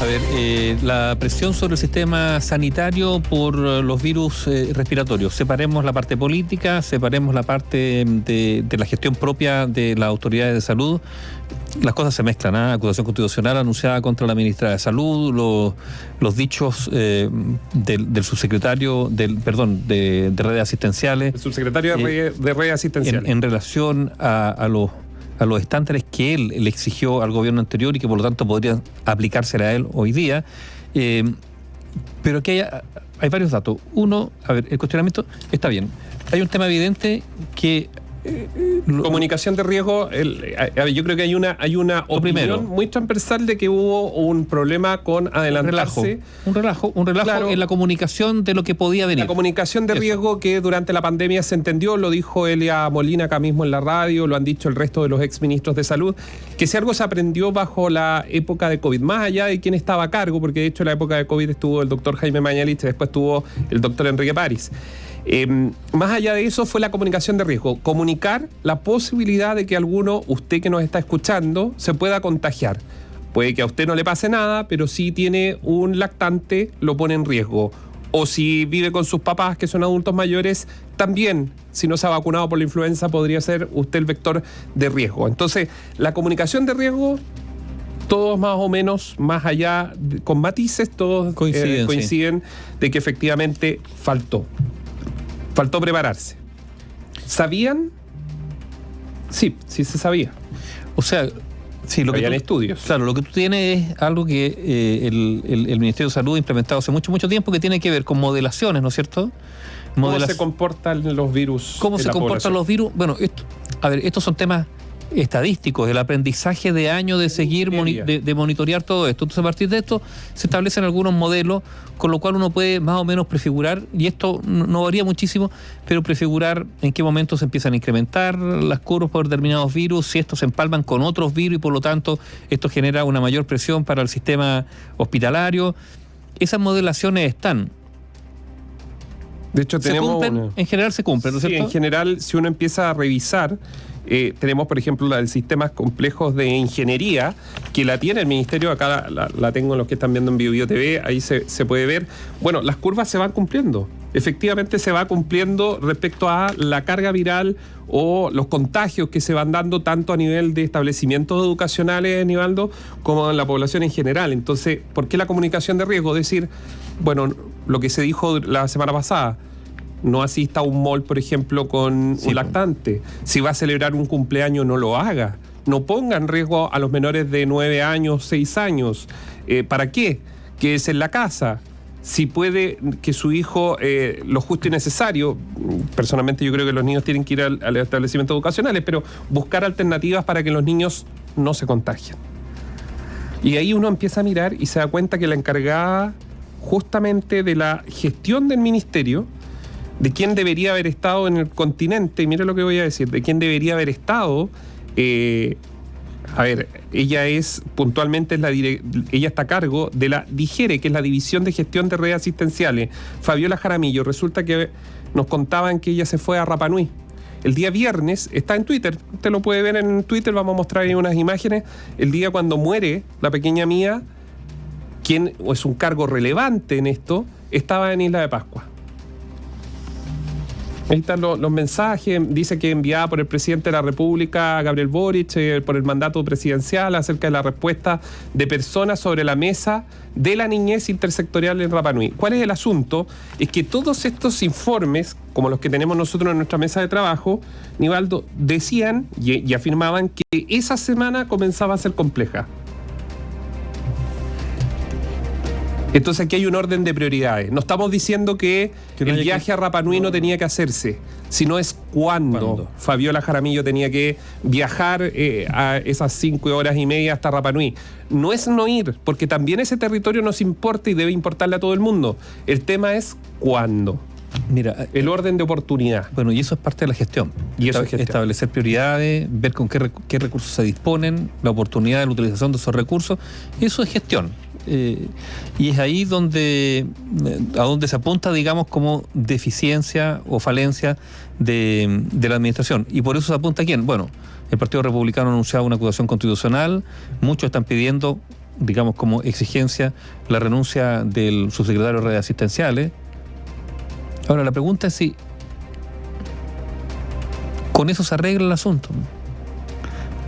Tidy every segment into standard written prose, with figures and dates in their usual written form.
A ver, la presión sobre el sistema sanitario por los virus respiratorios. Separemos la parte política, separemos la parte de la gestión propia de las autoridades de salud. Las cosas se mezclan, ¿eh? Acusación constitucional anunciada contra la ministra de Salud, los dichos del subsecretario, de redes asistenciales. El subsecretario de redes asistenciales. En relación a los estándares que él le exigió al gobierno anterior y que por lo tanto podrían aplicársele a él hoy día. Pero aquí hay varios datos. Uno, a ver, el cuestionamiento está bien. Hay un tema evidente que... comunicación de riesgo, yo creo que hay una opinión muy transversal de que hubo un problema con adelantarse. Un relajo claro, en la comunicación de lo que podía venir. La comunicación de riesgo que durante la pandemia se entendió, lo dijo Elia Molina acá mismo en la radio, lo han dicho el resto de los exministros de salud, que si algo se aprendió bajo la época de COVID, más allá de quién estaba a cargo, porque de hecho en la época de COVID estuvo el doctor Jaime Mañalich y después estuvo el doctor Enrique París. Más allá de eso fue la comunicación de riesgo, comunicar la posibilidad de que usted que nos está escuchando, se pueda contagiar. Puede que a usted no le pase nada, pero si tiene un lactante, lo pone en riesgo. O si vive con sus papás, que son adultos mayores, también, si no se ha vacunado por la influenza, podría ser usted el vector de riesgo. Entonces, la comunicación de riesgo, todos más o menos, más allá, con matices, todos coinciden de que efectivamente faltó prepararse. ¿Sabían? Sí se sabía. O sea, sí, habían estudios. Claro, lo que tú tienes es algo que el Ministerio de Salud ha implementado hace mucho tiempo, que tiene que ver con modelaciones, ¿no es cierto? ¿Cómo se comportan los virus? ¿Cómo se comportan los virus? Bueno, estos son temas estadísticos, el aprendizaje de años de seguir, de monitorear todo esto. Entonces, a partir de esto se establecen algunos modelos, con lo cual uno puede más o menos prefigurar, y esto no varía muchísimo, pero prefigurar en qué momento se empiezan a incrementar las curvas por determinados virus, si estos se empalman con otros virus y por lo tanto esto genera una mayor presión para el sistema hospitalario. Esas modelaciones están. De hecho, en general se cumplen, ¿no es cierto? En general, si uno empieza a revisar, tenemos, por ejemplo, la del sistemas complejos de ingeniería, que la tiene el Ministerio, acá la tengo en los que están viendo en BioBio TV, ahí se puede ver. Bueno, las curvas se van cumpliendo. Efectivamente se va cumpliendo respecto a la carga viral o los contagios que se van dando tanto a nivel de establecimientos educacionales, Nivaldo, como en la población en general. Entonces, ¿por qué la comunicación de riesgo? Es decir, bueno, lo que se dijo la semana pasada, no asista a un mall, por ejemplo, con un lactante. Si va a celebrar un cumpleaños, no lo haga. No ponga en riesgo a los menores de 9 años, 6 años. ¿Para qué? Quédese en la casa. Si puede que su hijo lo justo y necesario, personalmente yo creo que los niños tienen que ir al establecimientos educacionales, pero buscar alternativas para que los niños no se contagien. Y ahí uno empieza a mirar y se da cuenta que la encargada justamente de la gestión del ministerio, de quién debería haber estado en el continente, y mire lo que voy a decir, de quién debería haber estado, ella está a cargo de la DIGERE, que es la División de Gestión de Redes Asistenciales, Fabiola Jaramillo. Resulta que nos contaban que ella se fue a Rapa Nui. El día viernes, está en Twitter, usted lo puede ver en Twitter, vamos a mostrar ahí unas imágenes, el día cuando muere la pequeña Mía, quien es un cargo relevante en esto, estaba en Isla de Pascua. Ahí están los mensajes, dice que enviada por el presidente de la República, Gabriel Boric, por el mandato presidencial acerca de la respuesta de personas sobre la mesa de la niñez intersectorial en Rapa Nui. ¿Cuál es el asunto? Es que todos estos informes, como los que tenemos nosotros en nuestra mesa de trabajo, Nivaldo, decían y afirmaban que esa semana comenzaba a ser compleja. Entonces aquí hay un orden de prioridades. No estamos diciendo que el viaje a Rapa Nui no tenía que hacerse, sino es cuándo Fabiola Jaramillo tenía que viajar a esas 5 horas y media hasta Rapa Nui. No es no ir, porque también ese territorio nos importa y debe importarle a todo el mundo. El tema es cuándo. Mira, el orden de oportunidad. Bueno, y eso es parte de la gestión. Y eso es gestión. Establecer prioridades, ver con qué recursos se disponen, la oportunidad de la utilización de esos recursos. Eso es gestión. Y es ahí a donde se apunta, digamos, como deficiencia o falencia de la administración. Y por eso se apunta a quién. Bueno, el Partido Republicano ha anunciado una acusación constitucional, muchos están pidiendo digamos, como exigencia la renuncia del subsecretario de redes asistenciales. Ahora, la pregunta es si con eso se arregla el asunto.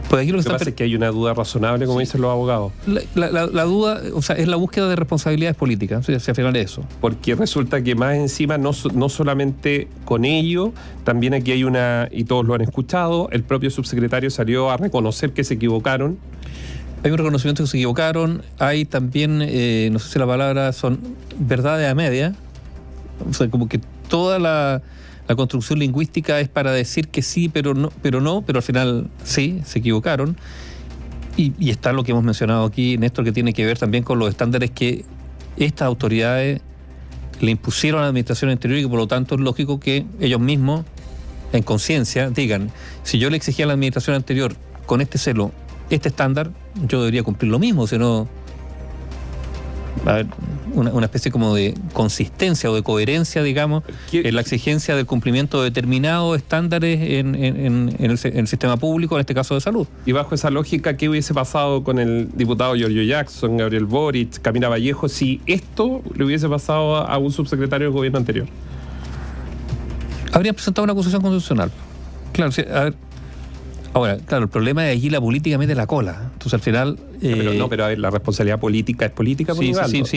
Pues aquí lo que pasa es que hay una duda razonable, como dicen los abogados. La duda, o sea, es la búsqueda de responsabilidades políticas, si al final es eso. Porque resulta que más encima, no solamente con ello, también aquí hay y todos lo han escuchado, el propio subsecretario salió a reconocer que se equivocaron. Hay un reconocimiento que se equivocaron, hay también, no sé si la palabra son verdades a media, o sea, como que toda la construcción lingüística es para decir que sí, pero al final sí, se equivocaron. Y está lo que hemos mencionado aquí, Néstor, que tiene que ver también con los estándares que estas autoridades le impusieron a la administración anterior y que por lo tanto es lógico que ellos mismos, en conciencia, digan, si yo le exigía a la administración anterior con este celo, este estándar, yo debería cumplir lo mismo, si no... A ver, una especie como de consistencia o de coherencia, digamos, en la exigencia del cumplimiento de determinados estándares en el sistema público, en este caso de salud. Y bajo esa lógica, ¿qué hubiese pasado con el diputado Giorgio Jackson, Gabriel Boric, Camila Vallejo, si esto le hubiese pasado a un subsecretario del gobierno anterior? Habrían presentado una acusación constitucional. Claro, sí, a ver. Ahora, claro, el problema es allí la política mete la cola. Entonces, al final... Pero a ver, la responsabilidad política es política, sí,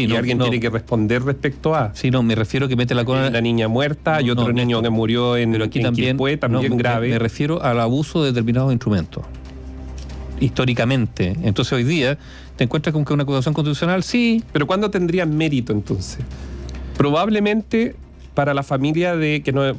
y alguien tiene que responder respecto a... Sí, no, me refiero que mete la cola... Hay una niña muerta y otro niño que murió en Quilpué, también grave. Me refiero al abuso de determinados instrumentos. Históricamente. Entonces, hoy día, te encuentras con que una acusación constitucional, sí... Pero ¿cuándo tendría mérito, entonces? Probablemente para la familia que nos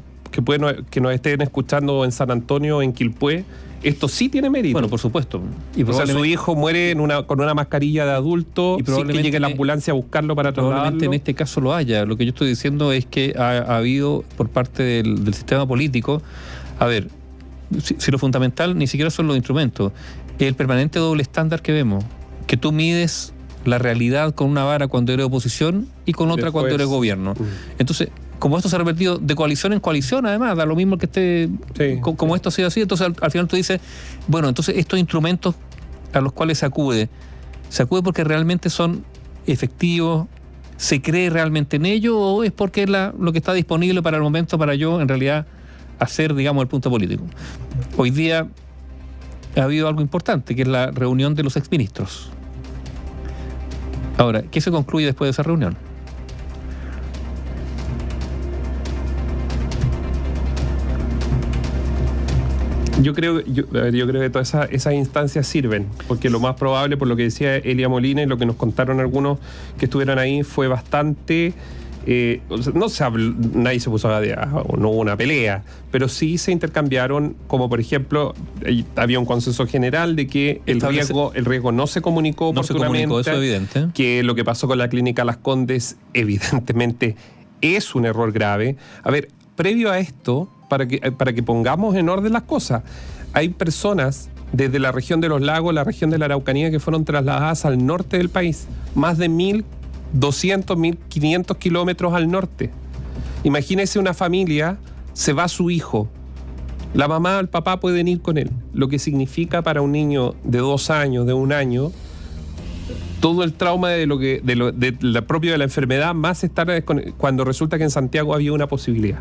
estén escuchando en San Antonio o en Quilpué, esto sí tiene mérito. Bueno, por supuesto. O sea, su hijo muere con una mascarilla de adulto sin que llegue la ambulancia a buscarlo para trasladarlo. Probablemente en este caso lo haya. Lo que yo estoy diciendo es que ha habido por parte del sistema político, a ver, si lo fundamental ni siquiera son los instrumentos, el permanente doble estándar que vemos, que tú mides la realidad con una vara cuando eres oposición y con otra cuando eres gobierno. Entonces, como esto se ha repetido de coalición en coalición, además, da lo mismo que esté, como esto ha sido así, entonces al final tú dices, bueno, entonces estos instrumentos a los cuales se acude porque realmente son efectivos, se cree realmente en ellos, o es porque es lo que está disponible para el momento para yo, en realidad, hacer, digamos, el punto político. Hoy día ha habido algo importante, que es la reunión de los exministros. Ahora, ¿qué se concluye después de esa reunión? Yo creo que todas esas instancias sirven, porque lo más probable, por lo que decía Elia Molina y lo que nos contaron algunos que estuvieron ahí, fue bastante... nadie se puso no hubo una pelea, pero sí se intercambiaron, como por ejemplo, había un consenso general de que el riesgo no se comunicó oportunamente, eso es evidente. Que lo que pasó con la clínica Las Condes evidentemente es un error grave. A ver, previo a esto, para que pongamos en orden las cosas, hay personas desde la región de los lagos, la región de la Araucanía, que fueron trasladadas al norte del país, más de 1.200, 1.500 kilómetros al norte. Imagínese una familia, se va su hijo, la mamá o el papá pueden ir con él, lo que significa para un niño de 2 años, de 1 año, todo el trauma de la propia de la enfermedad, más estar cuando resulta que en Santiago había una posibilidad.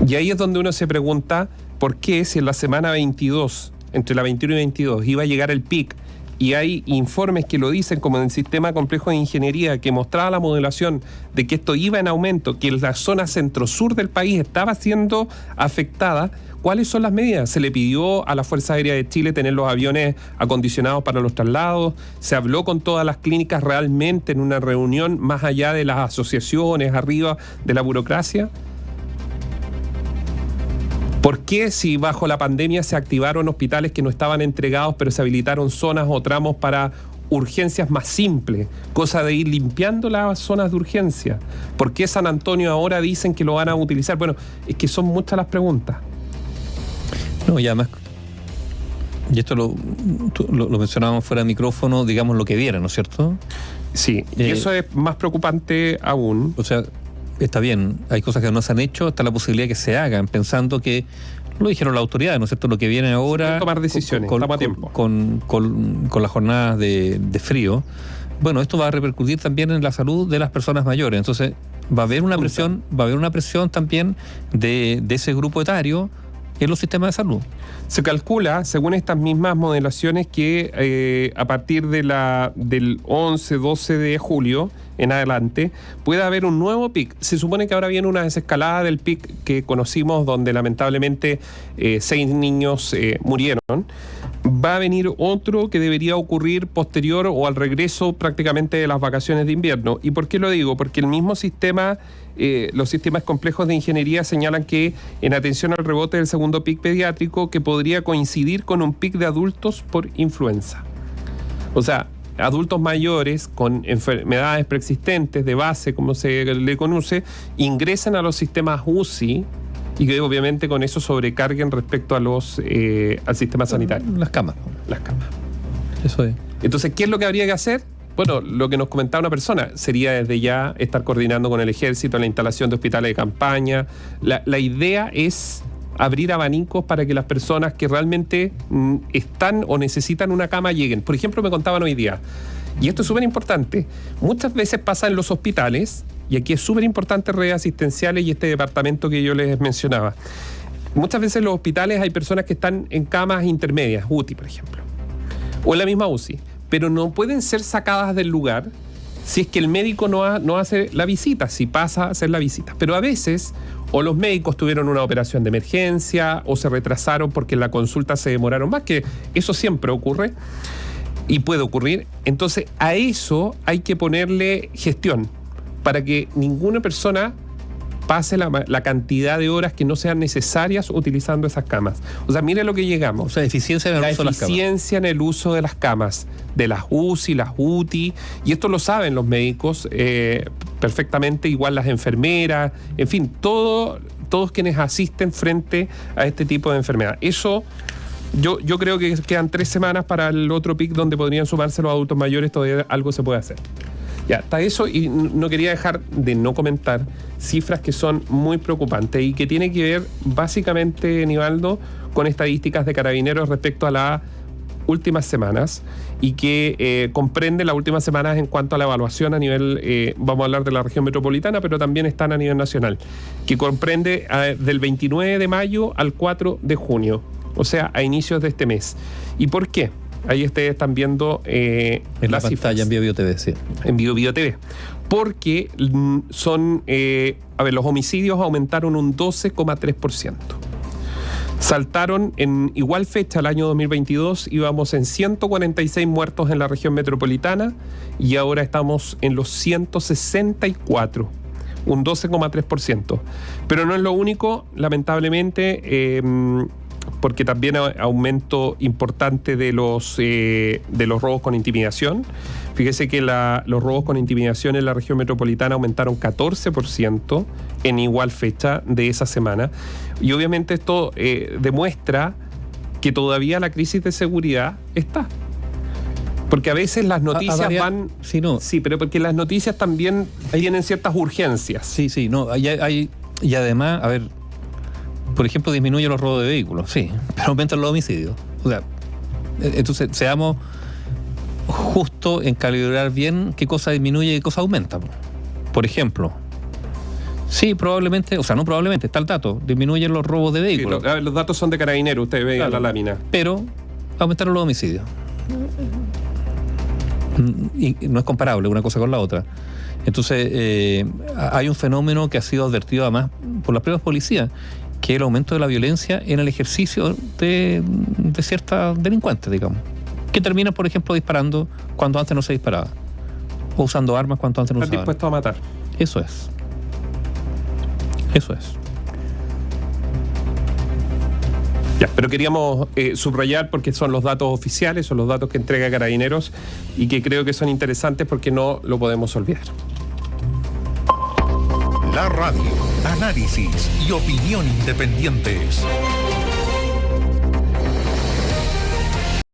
Y ahí es donde uno se pregunta por qué, si en la semana 22, entre la 21 y 22, iba a llegar el pic, y hay informes que lo dicen, como en el sistema complejo de ingeniería, que mostraba la modelación de que esto iba en aumento, que la zona centro-sur del país estaba siendo afectada. ¿Cuáles son las medidas? Se le pidió a la Fuerza Aérea de Chile tener los aviones acondicionados para los traslados, se habló con todas las clínicas realmente en una reunión más allá de las asociaciones, arriba de la burocracia. ¿Por qué, si bajo la pandemia se activaron hospitales que no estaban entregados, pero se habilitaron zonas o tramos para urgencias más simples, cosa de ir limpiando las zonas de urgencia? ¿Por qué San Antonio ahora dicen que lo van a utilizar? Bueno, es que son muchas las preguntas. No, y además, y esto lo mencionábamos fuera de micrófono, digamos lo que viera, ¿no es cierto? Sí, y eso es más preocupante aún. O sea, está bien, hay cosas que no se han hecho, está la posibilidad que se hagan, pensando que Lo dijeron las autoridades, ¿no es cierto? Lo que viene ahora... tomar decisiones, estamos a tiempo. Con las jornadas de frío. Bueno, esto va a repercutir también en la salud de las personas mayores. Entonces, va a haber una presión también de ese grupo etario en los sistemas de salud. Se calcula, según estas mismas modelaciones, que a partir del 11, 12 de julio en adelante puede haber un nuevo pic. Se supone que ahora viene una desescalada del pic que conocimos, donde lamentablemente 6 niños murieron. Va a venir otro que debería ocurrir posterior o al regreso prácticamente de las vacaciones de invierno. ¿Y por qué lo digo? Porque el mismo sistema, los sistemas complejos de ingeniería señalan que en atención al rebote del segundo pic pediátrico, que podría coincidir con un pic de adultos por influenza. O sea, adultos mayores con enfermedades preexistentes de base, como se le conoce, ingresan a los sistemas UCI y que obviamente con eso sobrecarguen respecto a al sistema sanitario. Las camas. Eso es. Entonces, ¿qué es lo que habría que hacer? Bueno, lo que nos comentaba una persona sería desde ya estar coordinando con el ejército la instalación de hospitales de campaña. La idea es abrir abanicos para que las personas que realmente están o necesitan una cama lleguen. Por ejemplo, me contaban hoy día, y esto es súper importante, muchas veces pasa en los hospitales, y aquí es súper importante redes asistenciales y este departamento que yo les mencionaba. Muchas veces en los hospitales hay personas que están en camas intermedias, UTI por ejemplo, o en la misma UCI, pero no pueden ser sacadas del lugar si es que el médico no hace la visita, si pasa a hacer la visita. Pero a veces, o los médicos tuvieron una operación de emergencia, o se retrasaron porque en la consulta se demoraron más, que eso siempre ocurre y puede ocurrir. Entonces, a eso hay que ponerle gestión para que ninguna persona pase la cantidad de horas que no sean necesarias utilizando esas camas. O sea, mire lo que llegamos. O sea, eficiencia en el uso de las camas. Eficiencia en el uso de las camas, de las UCI, las UTI, y esto lo saben los médicos perfectamente, igual las enfermeras, en fin, todos quienes asisten frente a este tipo de enfermedad. Eso, yo creo que quedan 3 semanas para el otro pic donde podrían sumarse los adultos mayores, todavía algo se puede hacer. Ya, está eso, y no quería dejar de no comentar cifras que son muy preocupantes y que tiene que ver básicamente, Nivaldo, con estadísticas de Carabineros respecto a las últimas semanas y que comprende las últimas semanas en cuanto a la evaluación a nivel, vamos a hablar de la región metropolitana, pero también están a nivel nacional, que comprende del 29 de mayo al 4 de junio, o sea, a inicios de este mes. ¿Y por qué? Ahí ustedes están viendo en la pantalla cifras. En Bio TV, sí. En Bio TV. Porque son, los homicidios aumentaron un 12,3%. Saltaron en igual fecha al año 2022, íbamos en 146 muertos en la región metropolitana y ahora estamos en los 164, un 12,3%. Pero no es lo único, lamentablemente, porque también hay aumento importante de los robos con intimidación. Fíjese que los robos con intimidación en la región metropolitana aumentaron 14% en igual fecha de esa semana. Y obviamente esto demuestra que todavía la crisis de seguridad está. Porque a veces las noticias van... Sí, pero porque las noticias también tienen ciertas urgencias. Sí, no, hay y además, a ver, por ejemplo, disminuye los robos de vehículos, sí, pero aumentan los homicidios. O sea, entonces seamos justos en calibrar bien qué cosa disminuye y qué cosa aumenta. Por ejemplo, sí, probablemente, o sea, no probablemente, está el dato, disminuyen los robos de vehículos. Sí, los datos son de Carabineros, usted ve la lámina. Pero aumentaron los homicidios. Y no es comparable una cosa con la otra. Entonces, hay un fenómeno que ha sido advertido además por las propias policías, que es el aumento de la violencia en el ejercicio de ciertas delincuentes, digamos, que terminan, por ejemplo, disparando cuando antes no se disparaba, o usando armas cuando antes no se usaban. Están dispuestos a matar. Eso es. Ya, pero queríamos subrayar porque son los datos oficiales, son los datos que entrega Carabineros y que creo que son interesantes porque no lo podemos olvidar. La radio, análisis y opinión independientes.